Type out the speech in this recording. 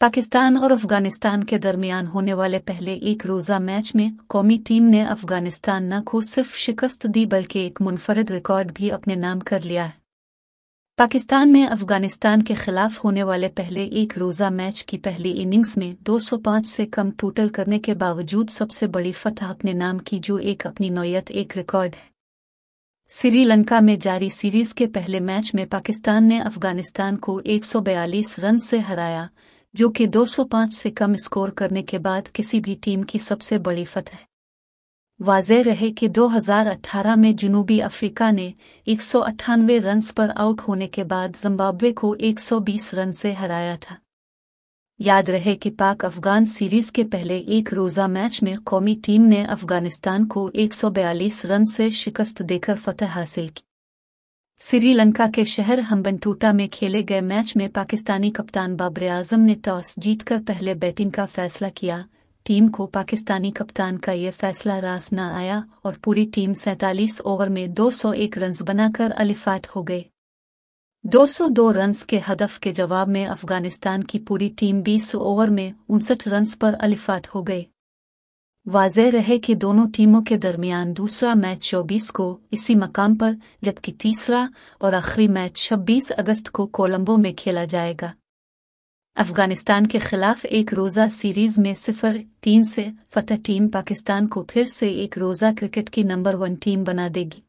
पाकिस्तान और अफगानिस्तान के दरमियान होने वाले पहले एक रोज़ा मैच में कौमी टीम ने अफगानिस्तान न को सिर्फ शिकस्त दी बल्कि एक मुनफरद रिकॉर्ड भी अपने नाम कर लिया है। पाकिस्तान ने अफगानिस्तान के खिलाफ होने वाले पहले एक रोज़ा मैच की पहली इनिंग्स में 205 से कम टोटल करने के बावजूद सबसे बड़ी फतह अपने नाम की, जो एक अपनी नौयत एक रिकॉर्ड है। श्रीलंका में जारी सीरीज के पहले मैच में पाकिस्तान ने अफगानिस्तान को 142 रन से हराया, जो कि 205 से कम स्कोर करने के बाद किसी भी टीम की सबसे बड़ी फतह है। वाज़ेह रहे कि 2018 में जनूबी अफ्रीका ने 198 रन्स पर आउट होने के बाद जिम्बाब्वे को 120 रन से हराया था। याद रहे कि पाक अफगान सीरीज के पहले एक रोज़ा मैच में कौमी टीम ने अफगानिस्तान को 142 रन से शिकस्त देकर फतह हासिल की। श्रीलंका के शहर हम्बनटोटा में खेले गए मैच में पाकिस्तानी कप्तान बाबर आजम ने टॉस जीतकर पहले बैटिंग का फैसला किया। टीम को पाकिस्तानी कप्तान का यह फैसला रास न आया और पूरी टीम 47 ओवर में 201 रन्स बनाकर अलिफाट हो गए। 202 रन्स के हदफ के जवाब में अफगानिस्तान की पूरी टीम 20 ओवर में 59 रन्स पर अलिफाट हो गए। वाज़ेह रहे कि दोनों टीमों के दरमियान दूसरा मैच 24 को इसी मकाम पर, जबकि तीसरा और आखिरी मैच 26 अगस्त को कोलंबो में खेला जाएगा। अफगानिस्तान के खिलाफ एक रोज़ा सीरीज में 0-3 से फतह टीम पाकिस्तान को फिर से एक रोज़ा क्रिकेट की नंबर 1 टीम बना देगी।